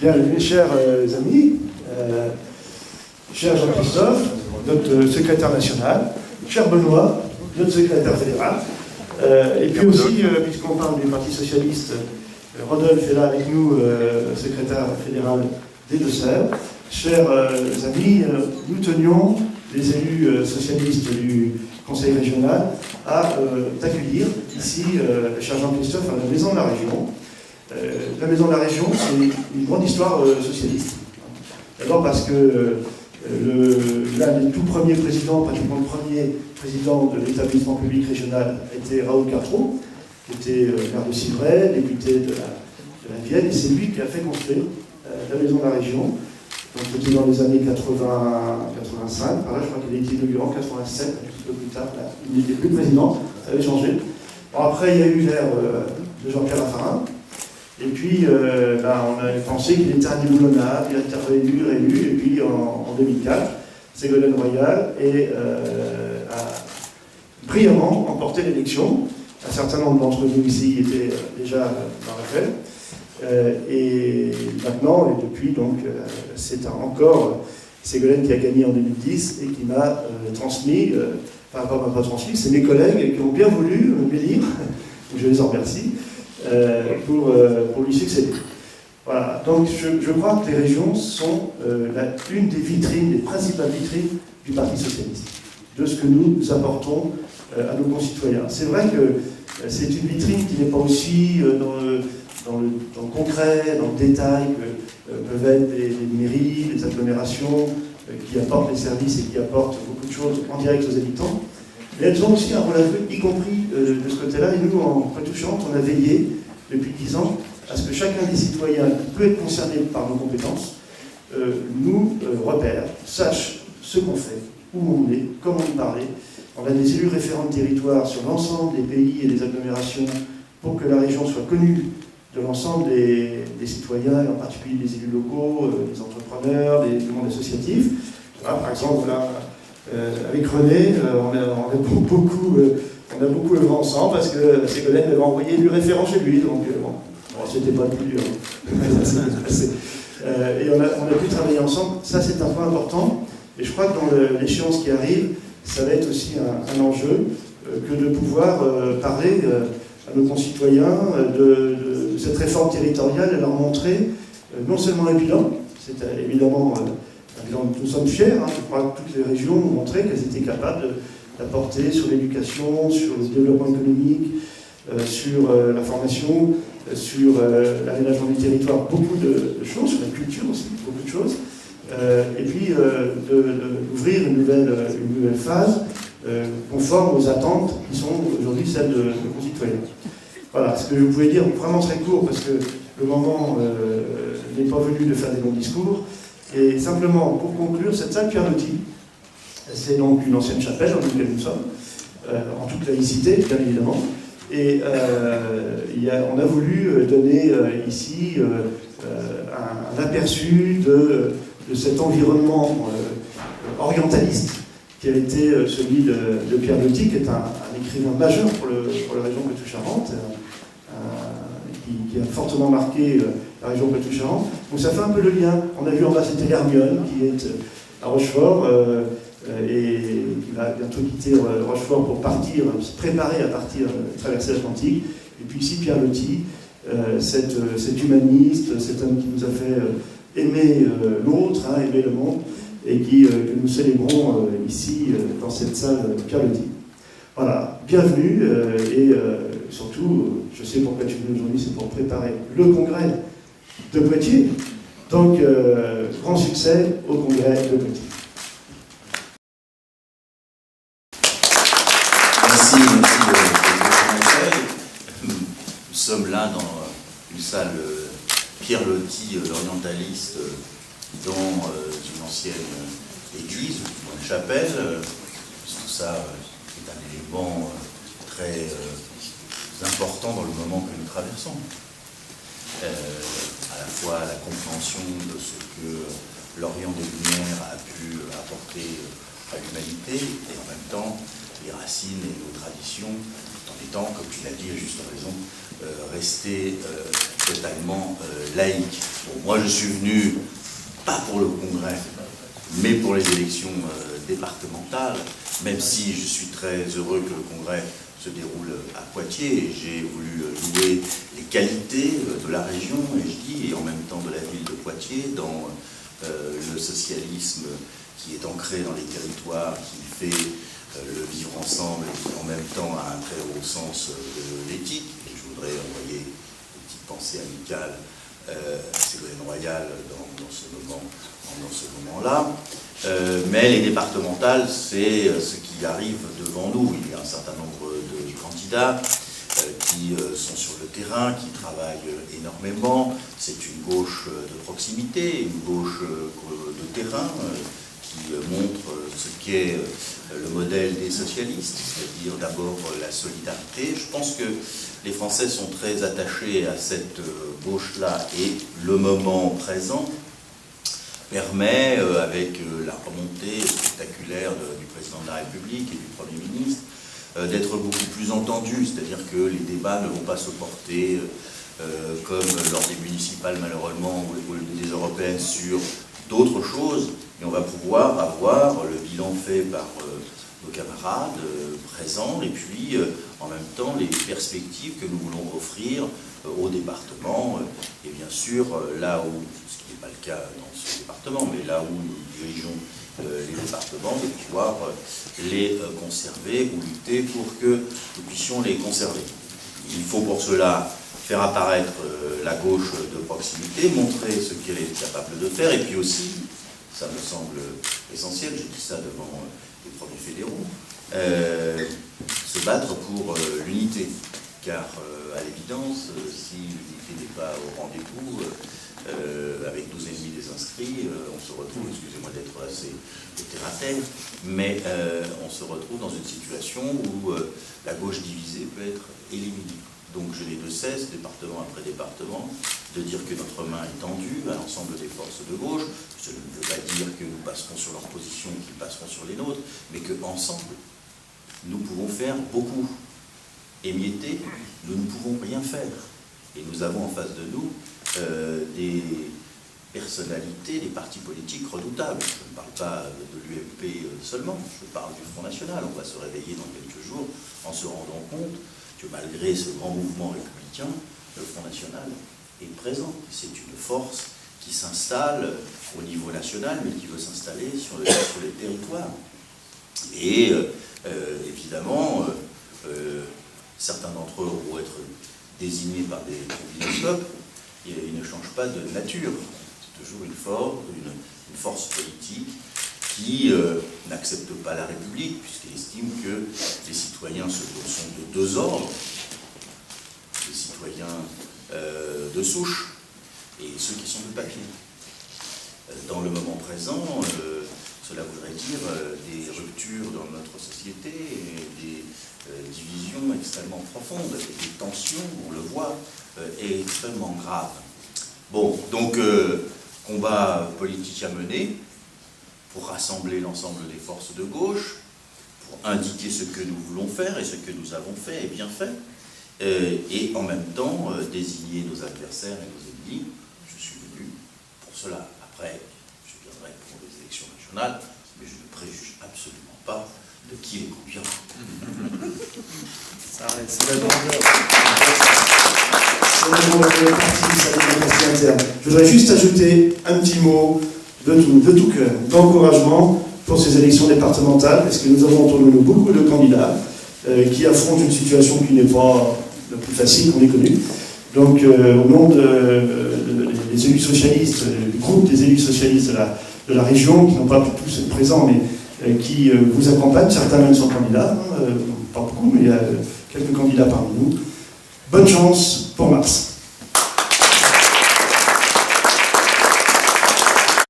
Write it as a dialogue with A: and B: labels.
A: Bien, mes chers amis, cher Jean-Christophe, notre secrétaire national, cher Benoît, notre secrétaire fédéral, et puis aussi, puisqu'on parle du Parti Socialiste, Rodolphe est là avec nous, secrétaire fédéral des Deux-Sèvres. Chers amis, nous tenions, les élus socialistes du Conseil régional, à t'accueillir ici, cher Jean-Christophe, à la Maison de la Région. La Maison de la Région, c'est une grande histoire socialiste. D'abord parce que l'un des tout premiers présidents, pratiquement le premier président de l'établissement public régional, était Raoul Cartreau, qui était maire de Civray, député de la Vienne, et c'est lui qui a fait construire la Maison de la Région. Donc c'était dans les années 80-85, par là je crois qu'il a été inauguré en 87, un petit peu plus tard, là, il n'était plus président, ça avait changé. Bon, après il y a eu l'ère de Jean-Pierre Raffarin, et puis on a pensé qu'il était indéboulonnable, il a été réélu, et puis en 2004, Ségolène Royal a brillamment remporté l'élection. Un certain nombre d'entre nous ici étaient déjà dans l'affaire. Et maintenant, et depuis, donc, c'est encore Ségolène qui a gagné en 2010 et qui m'a transmis, enfin pas transmis, c'est mes collègues qui ont bien voulu m'élire, je les en remercie, pour lui succéder. Voilà, donc je crois que les régions sont une des vitrines, des principales vitrines du Parti Socialiste, de ce que nous apportons à nos concitoyens. C'est vrai que c'est une vitrine qui n'est pas aussi dans le concret, dans le détail, que peuvent être les mairies, les agglomérations, qui apportent les services et qui apportent beaucoup de choses en direct aux habitants. Mais elles ont aussi un rôle à jouer, y compris de ce côté-là. Et nous, en Poitou-Charentes, on a veillé depuis 10 ans à ce que chacun des citoyens qui peut être concerné par nos compétences nous repère, sache ce qu'on fait, où on est, comment on parlait. On a des élus référents de territoire sur l'ensemble des pays et des agglomérations pour que la région soit connue de l'ensemble des citoyens, et en particulier des élus locaux, des entrepreneurs, du monde associatif. Voilà, par exemple, là, avec René, on a beaucoup œuvré ensemble parce que Ségolène avait envoyé du référent chez lui, donc c'était pas le plus dur. Et on a pu travailler ensemble, ça c'est un point important, et je crois que dans l'échéance qui arrive, ça va être aussi un enjeu que de pouvoir parler à nos concitoyens de cette réforme territoriale et leur montrer non seulement le bilan, c'est évidemment un bilan dont nous sommes fiers, je crois que toutes les régions ont montré qu'elles étaient capables d'apporter sur l'éducation, sur le développement économique, sur la formation, sur l'aménagement du territoire, beaucoup de choses, sur la culture aussi, beaucoup de choses. Et puis d'ouvrir une nouvelle phase conforme aux attentes qui sont aujourd'hui celles de nos concitoyens. Voilà, ce que je pouvais dire vraiment très court, parce que le moment n'est pas venu de faire des longs discours. Et simplement, pour conclure, cette salle Pierre-Loti, c'est donc une ancienne chapelle dans laquelle nous sommes, en toute laïcité, bien évidemment. Et on a voulu donner ici un aperçu de cet environnement orientaliste qui a été celui de Pierre Loti, qui est un écrivain majeur pour la région Poitou-Charentes, qui a fortement marqué la région Poitou-Charentes. Donc ça fait un peu le lien. On a vu en bas, c'était Hermione, qui est à Rochefort, et qui va bientôt quitter Rochefort pour partir, se préparer à partir, traverser l'Atlantique. Et puis ici, Pierre Loti, cet humaniste, cet homme qui nous a fait aimer l'autre, aimer le monde, et que nous célébrons ici, dans cette salle Pierre Loti. Voilà, bienvenue, et surtout, je sais pourquoi tu viens aujourd'hui, c'est pour préparer le congrès de Poitiers. Donc, grand succès au congrès de Poitiers.
B: Merci de conseil. Nous sommes là dans une salle Pierre Loti, l'orientaliste, dans une ancienne église, une chapelle. Tout ça est un élément très important dans le moment que nous traversons. À la fois la compréhension de ce que l'Orient des Lumières a pu apporter à l'humanité, et en même temps les racines et nos traditions, tout en étant, comme tu l'as dit à juste raison, rester totalement laïque. Bon, moi je suis venu, pas pour le congrès, mais pour les élections départementales, même si je suis très heureux que le congrès se déroule à Poitiers, et j'ai voulu louer les qualités de la région, et je dis, et en même temps de la ville de Poitiers, dans le socialisme qui est ancré dans les territoires, qui fait le vivre ensemble, et qui en même temps a un très haut sens de l'éthique. Et je voudrais envoyer une petite pensée amicale à Ségolène Royal dans ce moment-là. Mais les départementales, c'est ce qui arrive devant nous. Il y a un certain nombre de candidats qui sont sur le terrain, qui travaillent énormément. C'est une gauche de proximité, une gauche de terrain, qui montre ce qu'est le modèle des socialistes, c'est-à-dire d'abord la solidarité. Je pense que les Français sont très attachés à cette gauche-là, et le moment présent permet, avec la remontée spectaculaire du président de la République et du Premier ministre, d'être beaucoup plus entendu, c'est-à-dire que les débats ne vont pas se porter comme lors des municipales malheureusement ou des européennes sur d'autres choses, mais on va pouvoir avoir le bilan fait par nos camarades présents et puis en même temps les perspectives que nous voulons offrir au département et bien sûr là où, ce qui n'est pas le cas dans ce département, mais là où nous dirigeons les départements, de pouvoir les conserver ou lutter pour que nous puissions les conserver. Il faut pour cela faire apparaître la gauche de proximité, montrer ce qu'elle est capable de faire, et puis aussi, ça me semble essentiel, je dis ça devant les premiers fédéraux, se battre pour l'unité, car à l'évidence, si l'unité n'est pas au rendez-vous, avec 12,5 des inscrits, on se retrouve, excusez-moi d'être assez terre à terre, mais on se retrouve dans une situation où la gauche divisée peut être éliminée. Donc je n'ai de cesse, département après département, de dire que notre main est tendue à l'ensemble des forces de gauche. Je ne veux pas dire que nous passerons sur leurs positions et qu'ils passeront sur les nôtres, mais qu'ensemble, nous pouvons faire beaucoup. Émietter, nous ne pouvons rien faire. Et nous avons en face de nous des personnalités, des partis politiques redoutables. Je ne parle pas de l'UMP seulement, je parle du Front National. On va se réveiller dans quelques jours en se rendant compte que malgré ce grand mouvement républicain, le Front National est présent. C'est une force qui s'installe au niveau national, mais qui veut s'installer sur les territoires. Et évidemment, certains d'entre eux vont être désignés par des tribunaux de peuple, et ils ne changent pas de nature. C'est toujours une force politique qui n'accepte pas la République, puisqu'il estime que les citoyens sont de deux ordres, les citoyens de souche et ceux qui sont de papier. Dans le moment présent, cela voudrait dire des ruptures dans notre société, et des divisions extrêmement profondes, et des tensions, on le voit, extrêmement graves. Bon, donc, combat politique à mener, pour rassembler l'ensemble des forces de gauche, pour indiquer ce que nous voulons faire et ce que nous avons fait et bien fait, et en même temps désigner nos adversaires et nos ennemis. Je suis venu pour cela. Après, je viendrai pour les élections régionales, mais je ne préjuge absolument pas de qui les conduira.
A: Ça reste la grandeur. Je voudrais juste ajouter un petit mot de tout cœur, d'encouragement pour ces élections départementales, parce que nous avons autour de nous beaucoup de candidats qui affrontent une situation qui n'est pas la plus facile qu'on ait connue. Donc, au nom des élus socialistes, du groupe des élus socialistes de la région, qui n'ont pas pu tous être présents, mais qui vous accompagnent, certains même sont candidats, pas beaucoup, mais il y a quelques candidats parmi nous. Bonne chance pour mars.